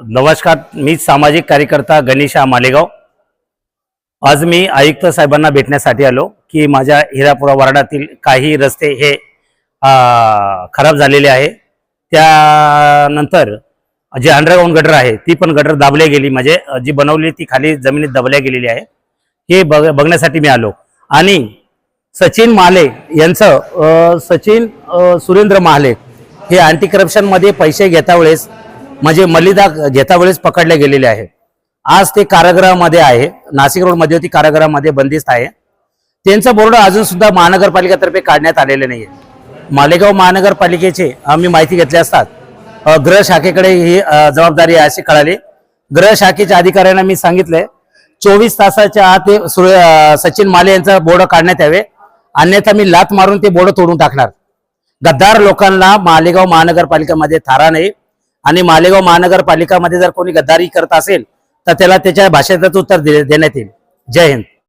नमस्कार, मी सामाजिक कार्यकर्ता गणेशा मालेगाव। आज मी आयुक्त साहेबांना भेटण्यासाठी आलो की माझ्या हिरापुरा वार्डातील काही रस्ते हे खराब झालेले आहे। त्यानंतर जे अंडरग्राउंड गटर आहे ती पण गटर दाबल्या गेली, म्हणजे जी बनवली ती खाली जमिनीत दबल्या गेलेली आहे। हे बघण्यासाठी मी आलो। आणि सचिन माले यांचं सचिन सुरेंद्र माले हे अँटी करप्शन मध्ये पैसे घेता वेळेस म्हणजे मलिदा घेता वेळेस पकडले गेलेले आहे। आज ते कारागृहामध्ये आहे, नाशिक रोड मध्ये होती, कारागृहामध्ये बंदिस्त आहे। त्यांचं बोर्ड अजून सुद्धा महानगरपालिकेतर्फे काढण्यात आलेले नाहीये। मालेगाव महानगरपालिकेचे आम्ही माहिती घेतली असतात गृह शाखेकडे ही जबाबदारी आहे असे कळाले। गृह शाखेच्या अधिकाऱ्यांना मी सांगितलंय 24 तासाच्या आत सचिन माले यांचा बोर्ड काढण्यात यावे, अन्यथा मी लात मारून ते बोर्ड तोडून टाकणार। गद्दार लोकांना मालेगाव महानगरपालिकेमध्ये थारा नाही, आणि मालेगाव महानगरपालिकामध्ये जर कोणी गद्दारी करत असेल तर त्याला त्याच्या भाषेतच उत्तर देण्यात येईल। जय हिंद।